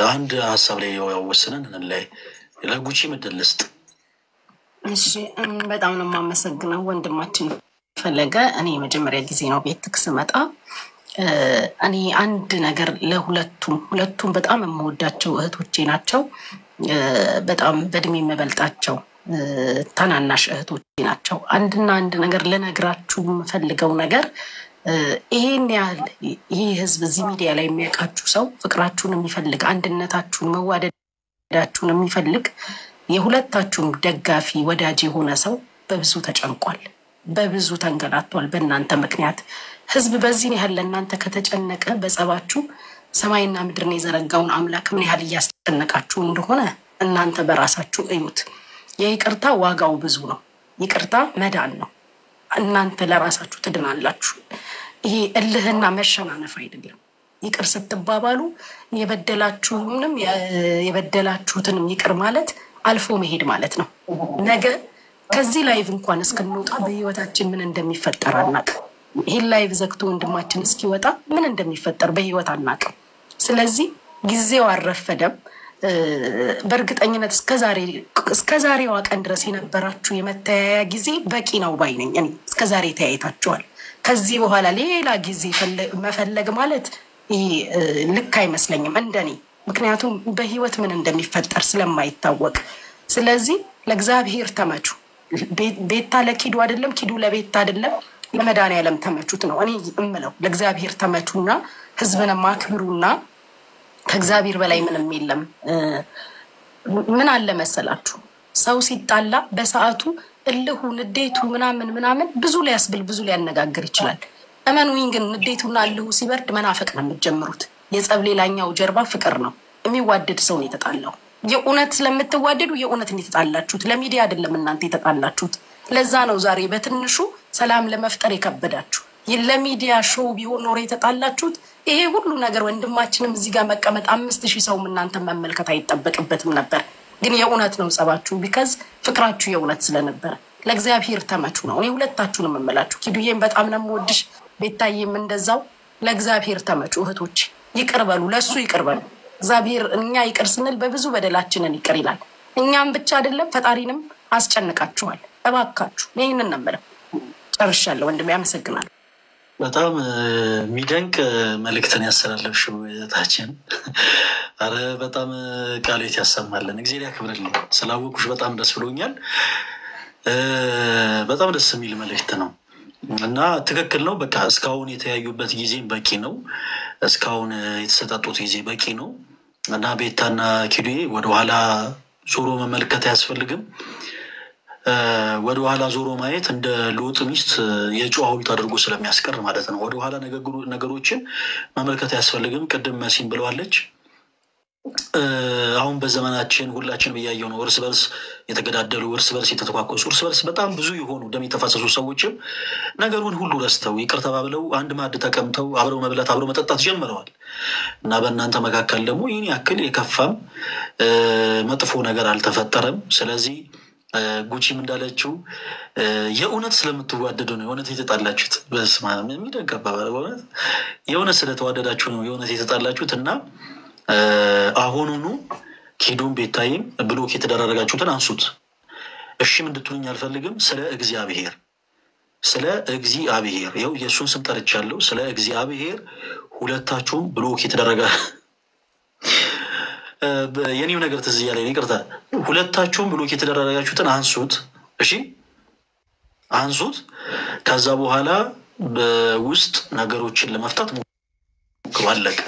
አንድ ሀሳብ ላይ ወስነን እንላይ ለጉቺ ምድልስጥ እሺ በጣም ነው የማመሰግነው ወንድማችን ፈለገ። እኔ መጀመሪያ ጊዜ ነው ቤትክ ስመጣ እኔ አንድ ነገር ለሁለቱም በጣም የምወዳቸው እህቶቼ ናቸው። በጣም በእድሜ የምበልጣቸው ታናናሽ እህቶቼ ናቸው። አንድ ነገር ልነግራችሁ የምፈልገው ነገር ይሄን ያህል ይሄ ህዝብ እዚህ ሚዲያ ላይ የሚያውቃችሁ ሰው ፍቅራችሁን የሚፈልግ አንድነታችሁን መዋደዳችሁን የሚፈልግ የሁለታችሁም ደጋፊ ወዳጅ የሆነ ሰው በብዙ ተጨንቋል፣ በብዙ ተንገላቷል በእናንተ ምክንያት። ህዝብ በዚህ ያህል ለእናንተ ከተጨነቀ በጸባችሁ ሰማይና ምድርን የዘረጋውን አምላክ ምን ያህል እያስጨነቃችሁ እንደሆነ እናንተ በራሳችሁ እዩት። የይቅርታ ዋጋው ብዙ ነው። ይቅርታ መዳን ነው። እናንተ ለራሳችሁ ትድናላችሁ። ይሄ እልህና መሸናነፍ አይደለም። ይቅር ስትባባሉ የበደላችሁትንም ይቅር ማለት አልፎ መሄድ ማለት ነው። ነገ ከዚህ ላይቭ እንኳን እስክንወጣ በህይወታችን ምን እንደሚፈጠር አናውቅም። ይሄን ላይቭ ዘግቶ ወንድማችን እስኪወጣ ምን እንደሚፈጠር በህይወት አናውቅም። ስለዚህ ጊዜው አልረፈደም። በእርግጠኝነት እስከዛሬዋ ቀን ድረስ የነበራችሁ የመተያያ ጊዜ በቂ ነው ባይ ነኝ። እኔ እስከዛሬ ተያይታችኋል። ከዚህ በኋላ ሌላ ጊዜ መፈለግ ማለት ይሄ ልክ አይመስለኝም እንደኔ። ምክንያቱም በህይወት ምን እንደሚፈጠር ስለማይታወቅ። ስለዚህ ለእግዚአብሔር ተመቹ። ቤታ ለኪዱ አይደለም፣ ኪዱ ለቤታ አይደለም፣ ለመድኃኒዓለም ተመቹት ነው እኔ እምለው። ለእግዚአብሔር ተመቹና ህዝብን ማክብሩና ከእግዚአብሔር በላይ ምንም የለም። ምን አለ መሰላችሁ ሰው ሲጣላ በሰዓቱ እልሁ ንዴቱ ምናምን ብዙ ሊያስብል ብዙ ሊያነጋግር ይችላል። እመኑኝ ግን ንዴቱና እልሁ ሲበርድ መናፈቅ ነው የምትጀምሩት። የጸብ ሌላኛው ጀርባ ፍቅር ነው። የሚዋደድ ሰው ነው የተጣላው። የእውነት ስለምትዋደዱ የእውነት ነው የተጣላችሁት። ለሚዲያ አይደለም እናንተ የተጣላችሁት። ለዛ ነው ዛሬ በትንሹ ሰላም ለመፍጠር የከበዳችሁ። ለሚዲያ ሾው ቢሆን ኖሮ የተጣላችሁት ይሄ ሁሉ ነገር ወንድማችንም እዚህ ጋር መቀመጥ 5000 ሰው እናንተ መመልከት አይጠበቅበትም ነበር። ግን የእውነት ነው ጸባችሁ፣ ቢካዝ ፍቅራችሁ የእውነት ስለነበረ ለእግዚአብሔር ተመቹ ነው እኔ ሁለታችሁንም እመላችሁ። ኪዱዬም በጣም ነው የምወድሽ፣ ቤታዬም እንደዛው። ለእግዚአብሔር ተመቹ እህቶች። ይቅርበሉ፣ ለሱ ይቅርበሉ። እግዚአብሔር እኛ ይቅር ስንል በብዙ በደላችንን ይቅር ይላል። እኛም ብቻ አይደለም ፈጣሪንም አስጨንቃችኋል። እባካችሁ ይሄንን ነው የምለው። ጨርሻለሁ ወንድሜ፣ አመሰግናለሁ። በጣም የሚደንቅ መልእክትን ያስተላለፍሽው እህታችን። አረ በጣም ቃሌት ያሰማልን። እግዚአብሔር ያክብርልኝ። ስላወኩሽ በጣም ደስ ብሎኛል። በጣም ደስ የሚል መልእክት ነው እና ትክክል ነው። በቃ እስካሁን የተያዩበት ጊዜ በቂ ነው። እስካሁን የተሰጣጡት ጊዜ በቂ ነው እና ቤታና ኪዱዬ ወደኋላ ዞሮ መመልከት አያስፈልግም። ወደኋላ ዞሮ ማየት እንደ ሎጥ ሚስት የጨው ሐውልት አድርጎ ስለሚያስቀር ማለት ነው። ወደኋላ ነገሮችን መመልከት አያስፈልግም። ቅድም መሲም ብለዋለች። አሁን በዘመናችን ሁላችን ብያየው ነው። እርስ በርስ የተገዳደሉ፣ እርስ በርስ የተተኳኮሱ፣ እርስ በርስ በጣም ብዙ የሆኑ ደም የተፋሰሱ ሰዎችም ነገሩን ሁሉ ረስተው ይቅር ተባብለው አንድ ማዕድ ተቀምጠው አብረው መብላት አብረው መጠጣት ጀምረዋል እና በእናንተ መካከል ደግሞ ይህን ያክል የከፋም መጥፎ ነገር አልተፈጠረም። ስለዚህ ጉቺም እንዳለችው የእውነት ስለምትዋደዱ ነው የእውነት የተጣላችሁት። በስመ አብ የሚደንቅ አባባል። በእውነት የእውነት ስለተዋደዳችሁ ነው የእውነት የተጣላችሁት እና አሁኑኑ ኪዱም ቤታይም ብሎክ የተደረጋችሁትን አንሱት። እሺም እንድትሉኝ አልፈልግም። ስለ እግዚአብሔር ይኸው የእሱን ስም ጠርቻለሁ። ስለ እግዚአብሔር ሁለታችሁም ብሎክ የተደረገ የኔው ነገር ትዝ እያለኝ ይቅርታ። ሁለታችሁም ብሎክ የተደረጋችሁትን አንሱት። እሺ አንሱት። ከዛ በኋላ በውስጥ ነገሮችን ለመፍታት ሞክሩ። አለቀ።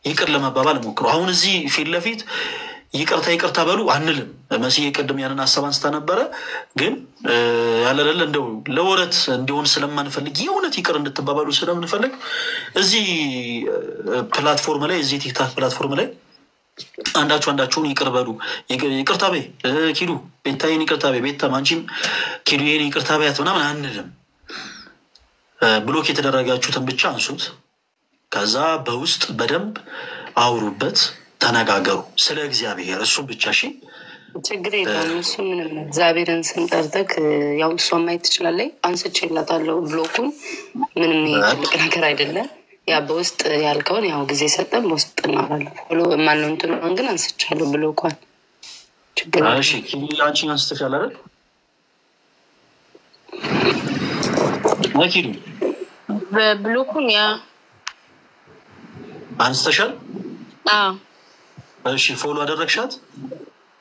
ይቅር ለመባባል ሞክሩ። አሁን እዚህ ፊት ለፊት ይቅርታ በሉ አንልም። መሲዬ ቅድም ያንን ሀሳብ አንስታ ነበረ። ግን ያለለለ እንደው ለወረት እንዲሆን ስለማንፈልግ የእውነት ይቅር እንድትባባሉ ስለምንፈልግ እዚህ ፕላትፎርም ላይ እዚህ ቲክታክ ፕላትፎርም ላይ አንዳችሁን ይቅር በሉ። ይቅርታ በይ ኪዱ፣ ቤታዬን ይቅርታ በይ፣ ቤታም አንቺም ኪዱዬን ይቅርታ በያት ምናምን አንልም። ብሎክ የተደረጋችሁትን ብቻ አንሱት። ከዛ በውስጥ በደንብ አውሩበት፣ ተነጋገሩ ስለ እግዚአብሔር። እሱ ብቻ እሺ፣ ችግር የለውም። እሱ ምንም እግዚአብሔርን ስንጠርተክ ያው እሷ ማየት ትችላለች። አንስቼላታለሁ ብሎኩን። ምንም ትልቅ ነገር አይደለም። ያ በውስጥ ያልከውን ያው ጊዜ ሰጠን በውስጥ እናወራለን። ፎሎ ማነው እንትኑን ግን አንስቻለሁ ብሎ እንኳን ችግር ነው። እሺ ኪላንቺን አንስተሻል አይደል? ማኪዱ በብሎኩን ያ አንስተሻል? እሺ ፎሎ አደረግሻት?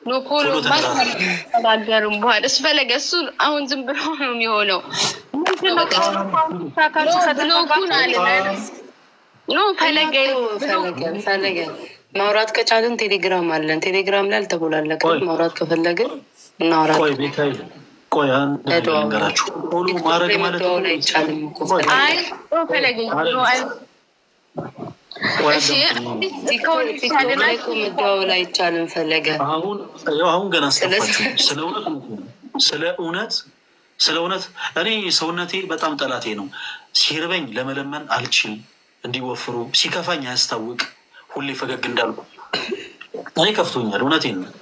ኖ ፎሎ ማስተናገሩም በኋላ እሱ ፈለገ እሱ አሁን ዝም ብሎ ነው የሚሆነው። ኖ ፈለገ ማውራት ከቻልን ቴሌግራም አለን። ቴሌግራም ላይ አልተቦላለቅም። ማውራት ከፈለግን እናወራለን። ቆይ ቤታይ ቆይ አንድ ነገራችሁ ፎሎ ማድረግ ማለት ነው አይቻልም እኮ አይ ፈለገ ነው አይ እሺ መደዋወል አይቻልም። ፈለገ አሁን ገና አስጠፋችሁ። ስለ እውነት እኔ ሰውነቴ በጣም ጠላቴ ነው። ሲርበኝ ለመለመን አልችል፣ እንዲወፍሩ ሲከፋኝ አያስታውቅ፣ ሁሌ ፈገግ እንዳልኩ እኔ ከፍቶኛል። እውነቴን ነው።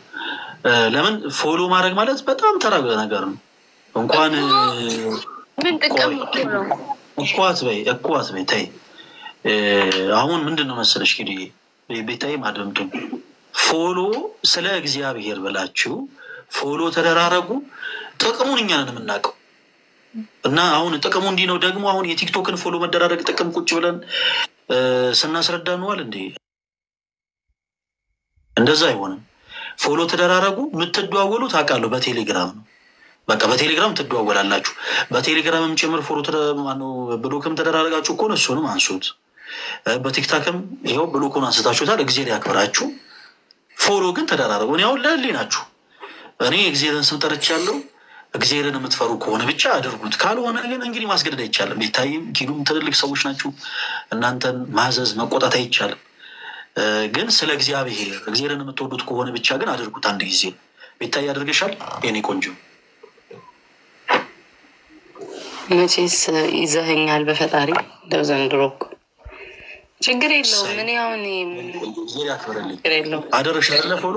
ለምን ፎሎ ማድረግ ማለት በጣም ተራ ነገር ነው። እንኳን ምን ጥቅም ነው? እኳት በይ ተይ። አሁን ምንድነው መሰለሽ ኪዲ ቤታይ ማድረምቱ ፎሎ ስለ እግዚአብሔር ብላችሁ ፎሎ ተደራረጉ። ጥቅሙን እኛ ነን የምናውቀው። እና አሁን ጥቅሙ እንዲህ ነው። ደግሞ አሁን የቲክቶክን ፎሎ መደራረግ ጥቅም ቁጭ ብለን ስናስረዳ ነዋል እንዴ? እንደዛ አይሆንም። ፎሎ ተደራረጉ። የምትደዋወሉ ታውቃለሁ በቴሌግራም ነው። በቃ በቴሌግራም ትደዋወላላችሁ። በቴሌግራምም ጭምር ፎሎ ብሎክም ተደራረጋችሁ እኮ ነው። እሱንም አንሱት። በቲክታክም ይኸው ብሎኩን አንስታችሁታል። እግዚአብሔር ያክብራችሁ። ፎሎ ግን ተደራረጉ። እኔ አሁን ለህሊ ናችሁ። እኔ እግዚአብሔርን ስም ጠርቻለሁ። እግዚአብሔርን የምትፈሩ ከሆነ ብቻ አድርጉት። ካልሆነ ግን እንግዲህ ማስገደድ አይቻልም። ቤታይም ኪዱም ትልልቅ ሰዎች ናችሁ። እናንተን ማዘዝ መቆጣት አይቻልም። ግን ስለ እግዚአብሔርን የምትወዱት ከሆነ ብቻ ግን አድርጉት። አንድ ጊዜ ቤታይ ያደርገሻል የኔ ቆንጆ። መቼስ ይዘኸኛል በፈጣሪ እንደው ዘንድሮ ችግር የለውም። ምን ያውን ያክብርልኝ አደረግሻለ ፎሎ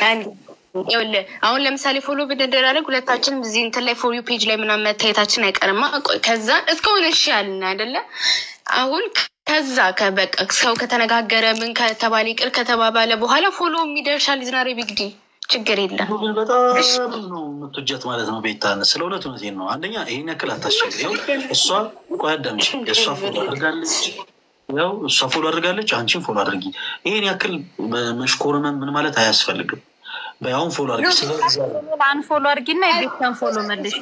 አንድ ይኸውልህ አሁን ለምሳሌ ፎሎ ብንደራረግ ሁለታችንም እዚህ እንትን ላይ ፎር ዩ ፔጅ ላይ ምናምን መታየታችን አይቀርማ። ከዛ እስከሆነ እሺ ያልን አይደለ? አሁን ከዛ ከበቃ ሰው ከተነጋገረ ምን ከተባለ ይቅር ከተባባለ በኋላ ፎሎ የሚደርሻል ዝናሬ ቢግዲ ችግር የለም። በጣም ነው የምትወጃት ማለት ነው ቤታን። ስለ እውነት እውነቴን ነው። አንደኛ ይሄን ያክል አታስቸግሪው። እሷ ቆይ አዳምጪ። እሷ ፎሎ አድርጋለች፣ ያው እሷ ፎሎ አድርጋለች፣ አንቺን ፎሎ አድርጊ። ይሄን ያክል መሽኮርመን ምን ማለት አያስፈልግም። በያውን ፎሎ አድርጊ። ስለዚህ ፎሎ አድርጊና የቤታን ፎሎ መልሺ።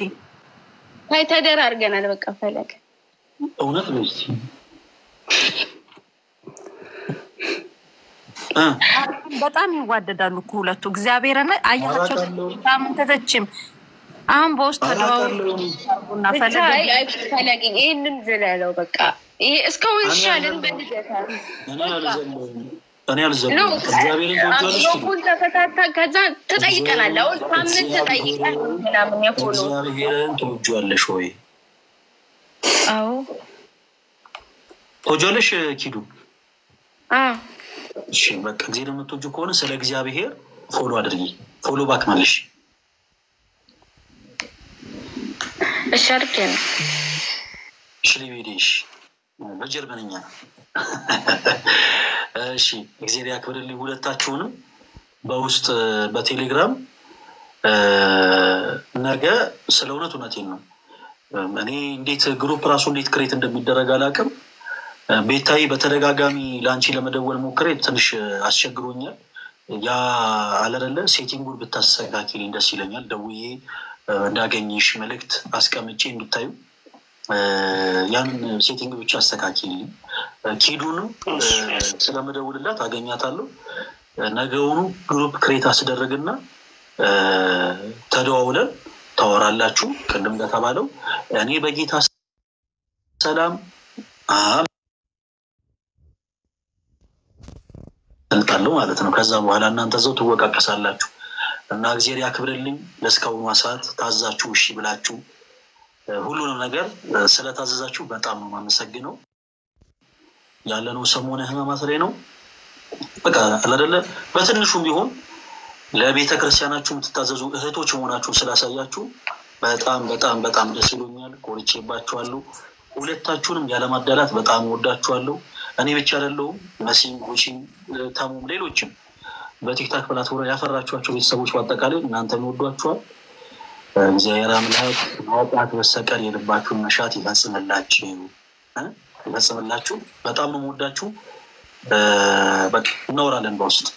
አይ ተደራርገናል በቃ ፈለገ እውነት ነው። በጣም ይዋደዳሉ እኮ ሁለቱ። እግዚአብሔርን አያቸው ታምን ተተችም አሁን በውስጥ ተደዋውሉና ፈለገ ይሄንን ዝለለው በቃ ይሄ እስካሁን ይሻልን በልጀታ እኔ አልዘለም። እግዚአብሔርን ተፈታታ ከዛ ተጠይቀናል። አሁን ሳምንት ተጠይቀን ምናምን የፎሎ እግዚአብሔርን ትወጂዋለሽ ወይ? አዎ ትወጂዋለሽ ኪዱ? እሺ በቃ እግዚአብሔር የምትወጂው ከሆነ ስለ እግዚአብሔር ፎሎ አድርጊ። ፎሎ ባክ ማለሽ እሺ አድርጌ ነው። እሺ ሊቪዲሽ በጀርመንኛ እሺ እግዚአብሔር ያክብርልኝ ሁለታችሁንም። በውስጥ በቴሌግራም ነገ ስለ እውነቴን ነው። እኔ እንዴት ግሩፕ ራሱ እንዴት ክሬት እንደሚደረግ አላውቅም። ቤታይ በተደጋጋሚ ለአንቺ ለመደወል ሞክሬ ትንሽ አስቸግሮኛል። ያ አለረለ ሴቲንጉን ብታስተካክልኝ ደስ ይለኛል። ደውዬ እንዳገኝሽ መልእክት አስቀምጬ እንድታዩ ያንን ሴቲንግ ብቻ አስተካክልኝ። ኪዱንም ስለመደውልላት አገኛታለሁ። ነገውኑ ግሩፕ ክሬት አስደረግና ተደዋውለን ታወራላችሁ። ቅድም እንደተባለው እኔ በጌታ ሰላም እንጣለው ማለት ነው። ከዛ በኋላ እናንተ ዘው ትወቃቀሳላችሁ እና እግዚአብሔር ያክብርልኝ። ለስካሁኑ ሰዓት ታዛችሁ እሺ ብላችሁ ሁሉንም ነገር ስለታዘዛችሁ በጣም ነው የማመሰግነው። ያለነው ሰሞነ ህማማት ላይ ነው። በቃ አይደለ በትንሹም ቢሆን ለቤተ ክርስቲያናችሁ የምትታዘዙ እህቶች መሆናችሁን ስላሳያችሁ በጣም በጣም በጣም ደስ ይሎኛል። ኮርቼባችኋለሁ። ሁለታችሁንም ያለማዳላት በጣም ወዳችኋለሁ። እኔ ብቻ አይደለሁም መሲም ጉቺም ታሙም ሌሎችም በቲክታክ ፕላትፎርም ያፈራችኋቸው ቤተሰቦች በአጠቃላይ እናንተን ወዷችኋል። እግዚአብሔር አምላክ ማውጣት በስተቀር የልባችሁን መሻት ይፈጽምላችሁ። በጣም ነው የምወዳችሁ። በቃ እናወራለን በውስጥ።